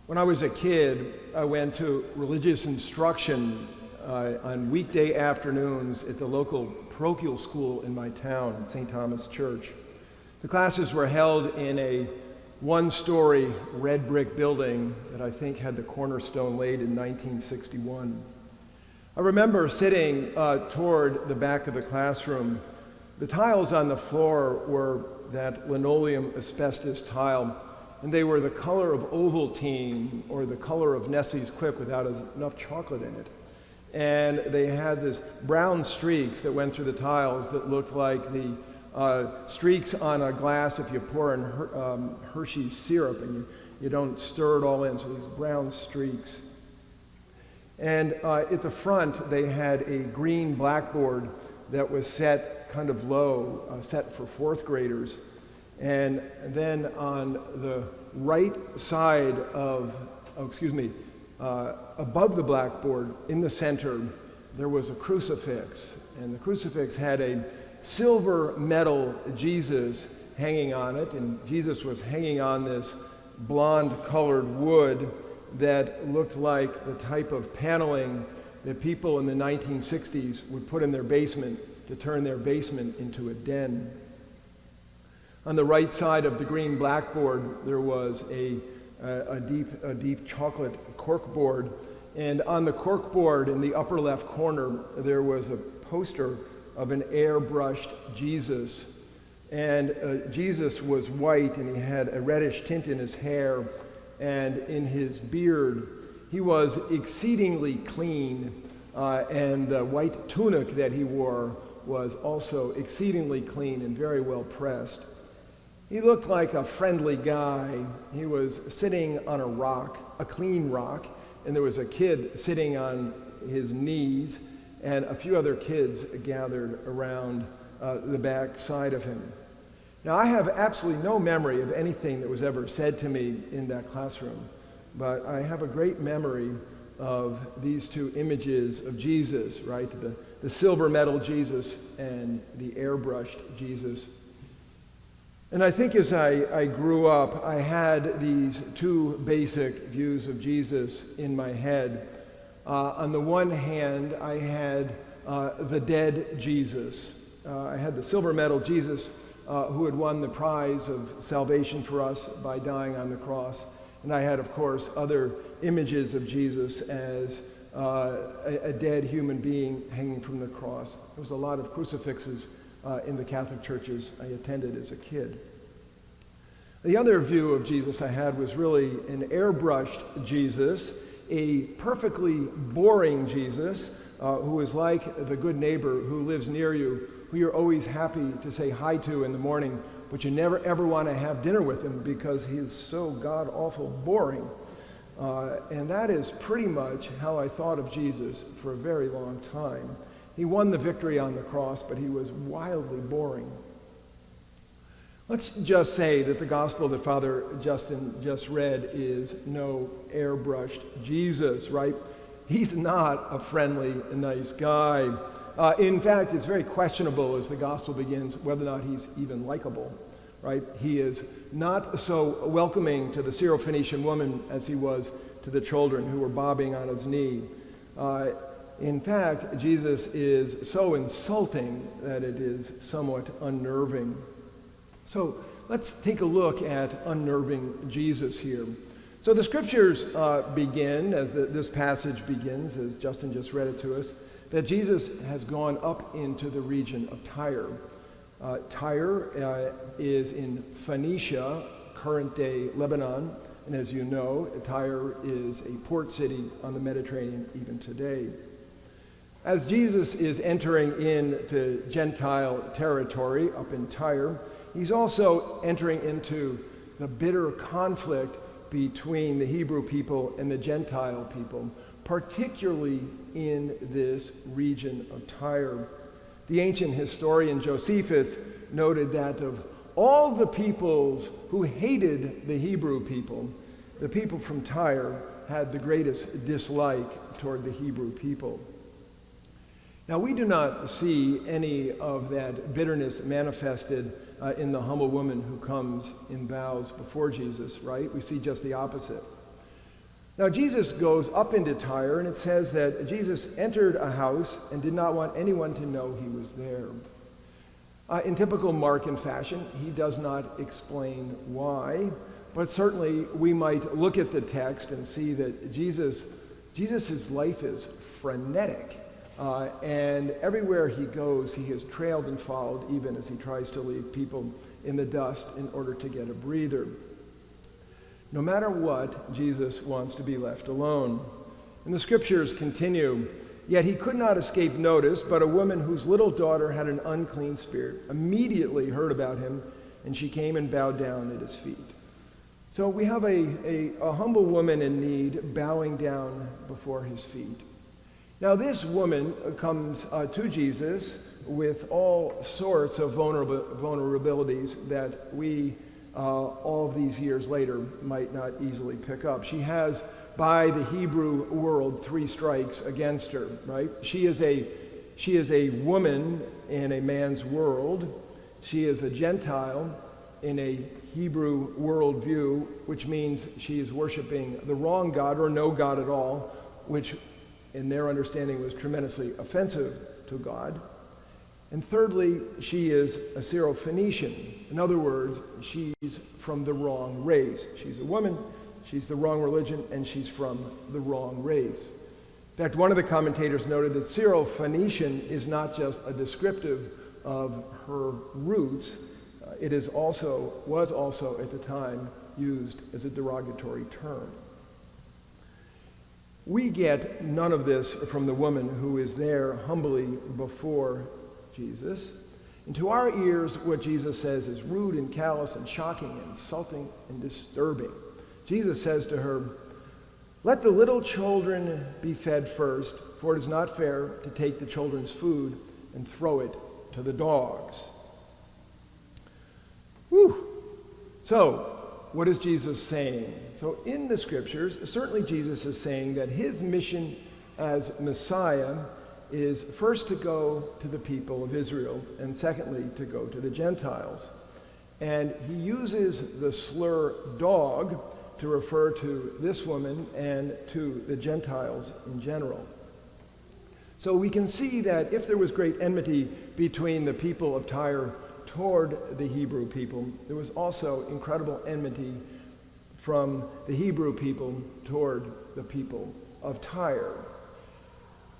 When I was a kid, I went to religious instruction on weekday afternoons at the local parochial school in my town, St. Thomas Church. The classes were held in a one-story red brick building that I think had the cornerstone laid in 1961. I remember sitting toward the back of the classroom. The tiles on the floor were that linoleum asbestos tile, and they were the color of Ovaltine or the color of Nestle's Quip without enough chocolate in it. And they had this brown streaks that went through the tiles that looked like the streaks on a glass if you pour in Hershey's syrup and you don't stir it all in, so these brown streaks. And at the front, they had a green blackboard that was set kind of low, set for fourth graders. And then on the right side above the blackboard, in the center, there was a crucifix. And the crucifix had a silver metal Jesus hanging on it, and Jesus was hanging on this blonde-colored wood that looked like the type of paneling that people in the 1960s would put in their basement to turn their basement into a den. On the right side of the green blackboard, there was a deep chocolate corkboard, and on the corkboard in the upper left corner, there was a poster of an airbrushed Jesus. And Jesus was white, and he had a reddish tint in his hair and in his beard. He was exceedingly clean, and the white tunic that he wore was also exceedingly clean and very well pressed. He looked like a friendly guy. He was sitting on a rock, a clean rock, and there was a kid sitting on his knees, and a few other kids gathered around the back side of him. Now, I have absolutely no memory of anything that was ever said to me in that classroom, but I have a great memory of these two images of Jesus, right? The silver metal Jesus and the airbrushed Jesus. And I think as I grew up, I had these two basic views of Jesus in my head. On the one hand, I had the dead Jesus. I had the silver medal Jesus who had won the prize of salvation for us by dying on the cross. And I had, of course, other images of Jesus as a dead human being hanging from the cross. There was a lot of crucifixes in the Catholic churches I attended as a kid. The other view of Jesus I had was really an airbrushed Jesus, a perfectly boring Jesus who is like the good neighbor who lives near you, who you're always happy to say hi to in the morning, but you never ever want to have dinner with him because he's so god-awful boring. And that is pretty much how I thought of Jesus for a very long time. He won the victory on the cross, but he was wildly boring. Let's just say that the gospel that Father Justin just read is no airbrushed Jesus, right? He's not a friendly, nice guy. In fact, it's very questionable as the gospel begins whether or not he's even likable, right? He is not so welcoming to the Syrophoenician woman as he was to the children who were bobbing on his knee. In fact, Jesus is so insulting that it is somewhat unnerving. So let's take a look at unnerving Jesus here. So the scriptures begin, as this passage begins, as Justin just read it to us, that Jesus has gone up into the region of Tyre. Tyre is in Phoenicia, current-day Lebanon, and as you know, Tyre is a port city on the Mediterranean even today. As Jesus is entering into Gentile territory up in Tyre, he's also entering into the bitter conflict between the Hebrew people and the Gentile people, particularly in this region of Tyre. The ancient historian Josephus noted that of all the peoples who hated the Hebrew people, the people from Tyre had the greatest dislike toward the Hebrew people. Now, we do not see any of that bitterness manifested in the humble woman who comes and bows before Jesus, right? We see just the opposite. Now Jesus goes up into Tyre, and it says that Jesus entered a house and did not want anyone to know he was there. In typical Markan fashion, he does not explain why, but certainly we might look at the text and see that Jesus' life is frenetic. And everywhere he goes, he is trailed and followed, even as he tries to leave people in the dust in order to get a breather. No matter what, Jesus wants to be left alone. And the scriptures continue, yet he could not escape notice, but a woman whose little daughter had an unclean spirit immediately heard about him, and she came and bowed down at his feet. So we have a humble woman in need bowing down before his feet. Now this woman comes to Jesus with all sorts of vulnerabilities that we, all of these years later, might not easily pick up. She has, by the Hebrew world, 3 strikes against her, right? She is a woman in a man's world. She is a Gentile in a Hebrew worldview, which means she is worshiping the wrong God or no God at all, which in their understanding was tremendously offensive to God. And thirdly, she is a Syrophoenician. In other words, she's from the wrong race. She's a woman, she's the wrong religion, and she's from the wrong race. In fact, one of the commentators noted that Syrophoenician is not just a descriptive of her roots, it was also at the time used as a derogatory term. We get none of this from the woman who is there humbly before Jesus. And to our ears, what Jesus says is rude and callous and shocking and insulting and disturbing. Jesus says to her, "Let the little children be fed first, for it is not fair to take the children's food and throw it to the dogs." Whew. So, what is Jesus saying? So in the scriptures, certainly Jesus is saying that his mission as Messiah is first to go to the people of Israel, and secondly, to go to the Gentiles. And he uses the slur dog to refer to this woman and to the Gentiles in general. So we can see that if there was great enmity between the people of Tyre toward the Hebrew people, there was also incredible enmity from the Hebrew people toward the people of Tyre.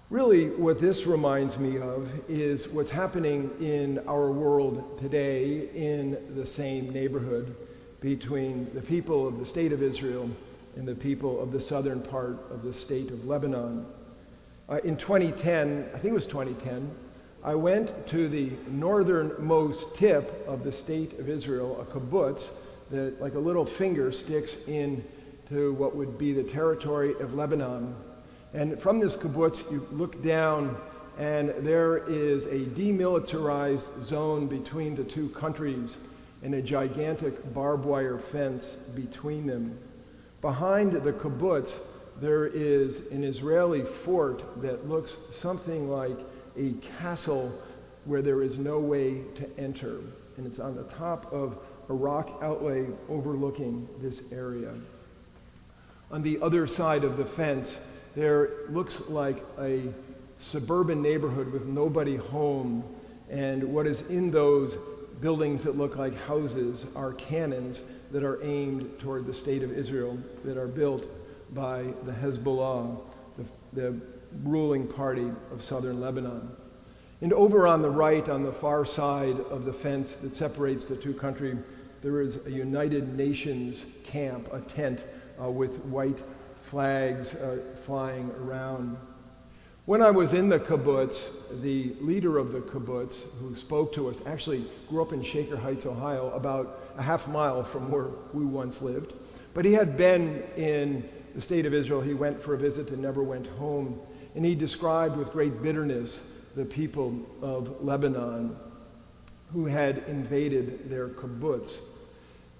Really, what this reminds me of is what's happening in our world today in the same neighborhood between the people of the state of Israel and the people of the southern part of the state of Lebanon. In 2010, I think it was 2010, I went to the northernmost tip of the state of Israel, a kibbutz, that like a little finger sticks into what would be the territory of Lebanon. And from this kibbutz, you look down, and there is a demilitarized zone between the two countries and a gigantic barbed wire fence between them. Behind the kibbutz, there is an Israeli fort that looks something like a castle where there is no way to enter. And it's on the top of a rock outlay overlooking this area. On the other side of the fence, there looks like a suburban neighborhood with nobody home. And what is in those buildings that look like houses are cannons that are aimed toward the state of Israel, that are built by the Hezbollah, the ruling party of southern Lebanon. And over on the right, on the far side of the fence that separates the two countries, there is a United Nations camp, a tent with white flags flying around. When I was in the kibbutz, the leader of the kibbutz who spoke to us actually grew up in Shaker Heights, Ohio, about a half mile from where we once lived. But he had been in the state of Israel. He went for a visit and never went home. And he described with great bitterness the people of Lebanon who had invaded their kibbutz.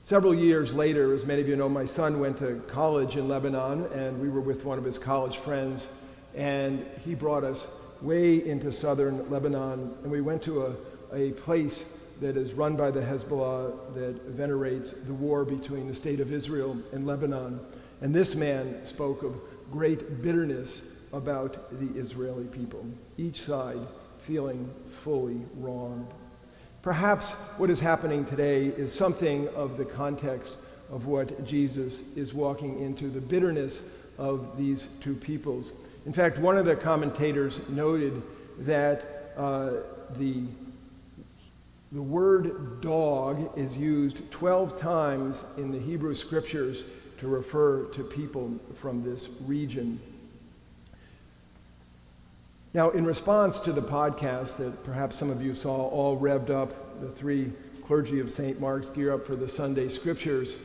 Several years later, as many of you know, my son went to college in Lebanon, and we were with one of his college friends, and he brought us way into southern Lebanon, and we went to a place that is run by the Hezbollah that venerates the war between the state of Israel and Lebanon. And this man spoke of great bitterness about the Israeli people, each side feeling fully wronged. Perhaps what is happening today is something of the context of what Jesus is walking into, the bitterness of these two peoples. In fact, one of the commentators noted that the word dog is used 12 times in the Hebrew scriptures to refer to people from this region. Now, in response to the podcast that perhaps some of you saw, all revved up, the three clergy of St. Mark's gear up for the Sunday scriptures,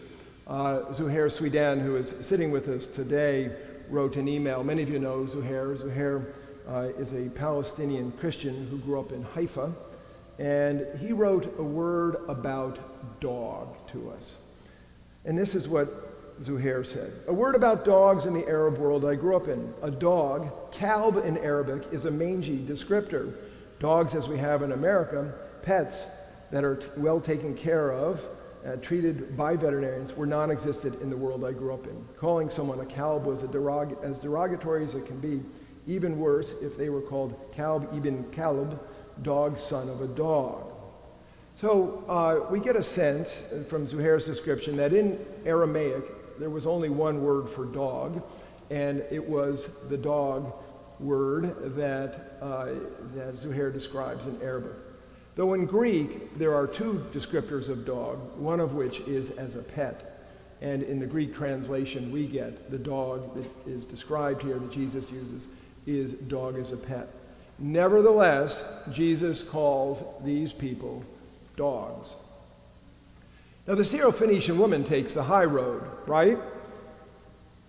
Zuhair Swedan, who is sitting with us today, wrote an email. Many of you know Zuhair. Zuhair is a Palestinian Christian who grew up in Haifa, and he wrote a word about dog to us. And this is what Zuhair said. A word about dogs in the Arab world I grew up in. A dog, kalb in Arabic, is a mangy descriptor. Dogs, as we have in America, pets that are well taken care of, treated by veterinarians, were non-existent in the world I grew up in. Calling someone a kalb was as derogatory as it can be. Even worse if they were called kalb ibn kalb, dog son of a dog. So we get a sense from Zuhair's description that in Aramaic there was only one word for dog, and it was the dog word that Zuhair describes in Arabic. Though in Greek there are two descriptors of dog, one of which is as a pet. And in the Greek translation we get the dog that is described here that Jesus uses is dog as a pet. Nevertheless, Jesus calls these people dogs. Now the Syrophoenician woman takes the high road, right?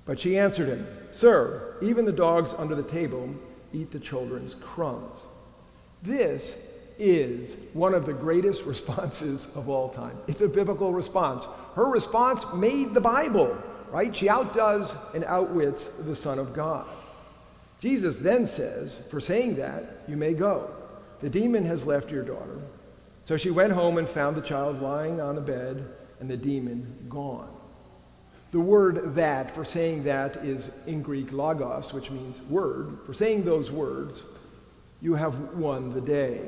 But she answered him, "Sir, even the dogs under the table eat the children's crumbs." This is one of the greatest responses of all time. It's a biblical response. Her response made the Bible, right? She outdoes and outwits the Son of God. Jesus then says, for saying that, you may go. The demon has left your daughter. So she went home and found the child lying on a bed and the demon gone. The word that, for saying that, is in Greek logos, which means word. For saying those words, you have won the day.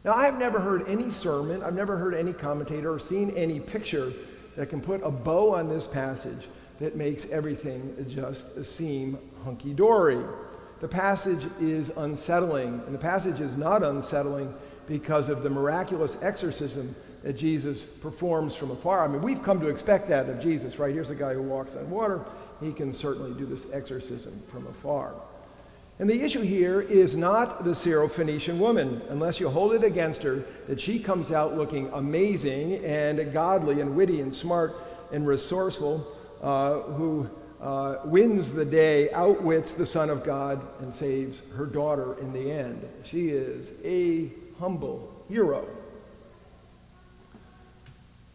Now, I have never heard any sermon, I've never heard any commentator or seen any picture that can put a bow on this passage that makes everything just seem hunky-dory. The passage is unsettling, and the passage is not unsettling because of the miraculous exorcism that Jesus performs from afar. I mean, we've come to expect that of Jesus, right? Here's a guy who walks on water. He can certainly do this exorcism from afar. And the issue here is not the Syrophoenician woman, unless you hold it against her that she comes out looking amazing and godly and witty and smart and resourceful, who wins the day, outwits the Son of God, and saves her daughter in the end. She is a humble hero.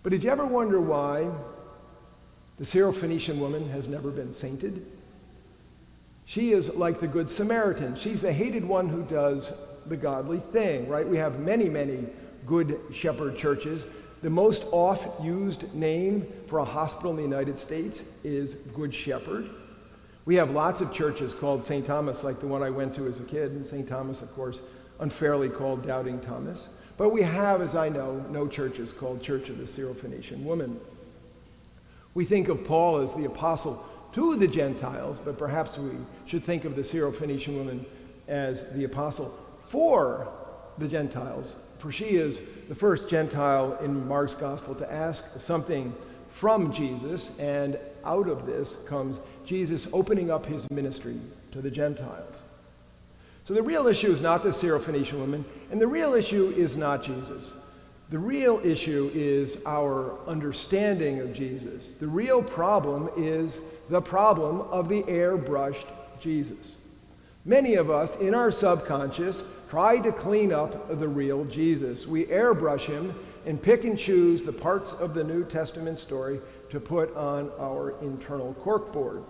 But did you ever wonder why the Syrophoenician woman has never been sainted? She is like the Good Samaritan. She's the hated one who does the godly thing, right? We have many, many Good Shepherd churches. The most oft-used name for a hospital in the United States is Good Shepherd. We have lots of churches called St. Thomas, like the one I went to as a kid, and St. Thomas, of course, unfairly called Doubting Thomas. But we have, as I know, no churches called Church of the Syrophoenician Woman. We think of Paul as the apostle to the Gentiles, but perhaps we should think of the Syrophoenician woman as the apostle for the Gentiles, for she is the first Gentile in Mark's gospel to ask something from Jesus, and out of this comes Jesus opening up his ministry to the Gentiles. So the real issue is not the Syrophoenician woman, and the real issue is not Jesus. The real issue is our understanding of Jesus. The real problem is the problem of the airbrushed Jesus. Many of us in our subconscious try to clean up the real Jesus. We airbrush him and pick and choose the parts of the New Testament story to put on our internal corkboard.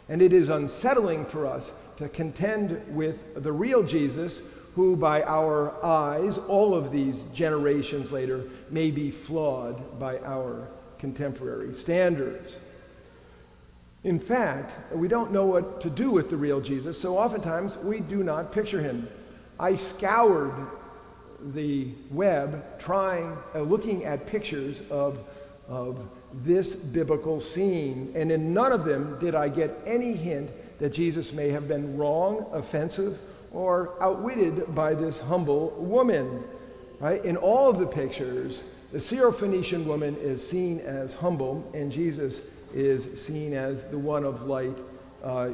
And it is unsettling for us to contend with the real Jesus, who by our eyes, all of these generations later, may be flawed by our contemporary standards. In fact, we don't know what to do with the real Jesus, so oftentimes we do not picture him. I scoured the web looking at pictures of this biblical scene, and in none of them did I get any hint that Jesus may have been wrong, offensive, or outwitted by this humble woman. Right? In all of the pictures, the Syrophoenician woman is seen as humble, and Jesus is seen as the one of light,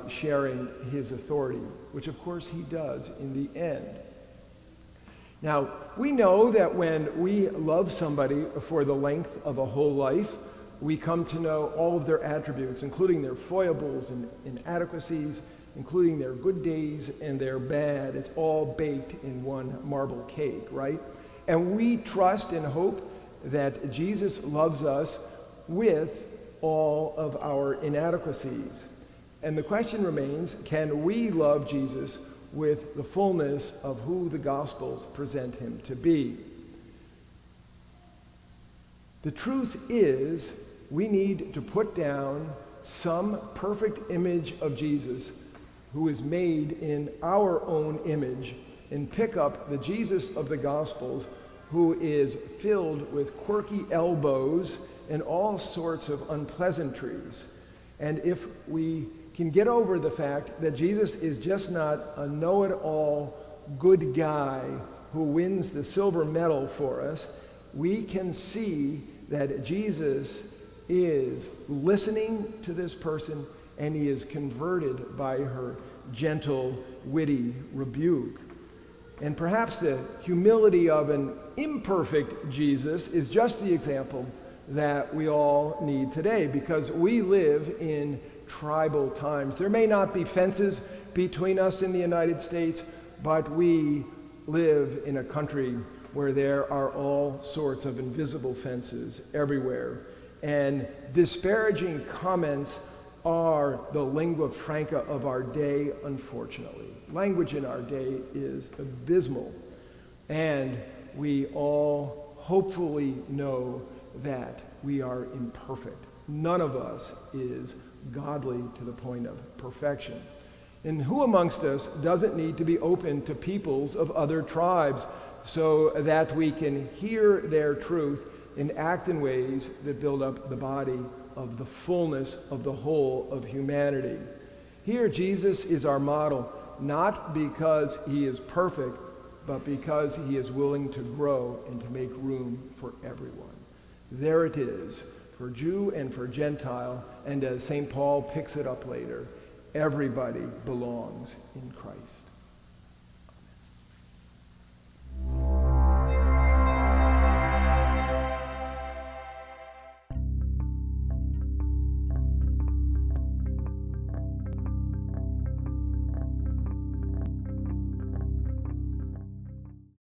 sharing his authority, which of course he does in the end. Now, we know that when we love somebody for the length of a whole life, we come to know all of their attributes, including their foibles and inadequacies, including their good days and their bad. It's all baked in one marble cake, right? And we trust and hope that Jesus loves us with all of our inadequacies. And the question remains, can we love Jesus with the fullness of who the Gospels present him to be? The truth is, we need to put down some perfect image of Jesus who is made in our own image and pick up the Jesus of the Gospels who is filled with quirky elbows and all sorts of unpleasantries. And if we can get over the fact that Jesus is just not a know-it-all good guy who wins the silver medal for us, we can see that Jesus is listening to this person and he is converted by her gentle, witty rebuke. And perhaps the humility of an imperfect Jesus is just the example that we all need today, because we live in tribal times. There may not be fences between us in the United States, but we live in a country where there are all sorts of invisible fences everywhere. And disparaging comments are the lingua franca of our day, unfortunately. Language in our day is abysmal. And we all hopefully know that we are imperfect. None of us is godly to the point of perfection. And who amongst us doesn't need to be open to peoples of other tribes so that we can hear their truth and act in ways that build up the body of the fullness of the whole of humanity? Here, Jesus is our model, not because he is perfect, but because he is willing to grow and to make room for everyone. There it is, for Jew and for Gentile, and as St. Paul picks it up later, everybody belongs in Christ.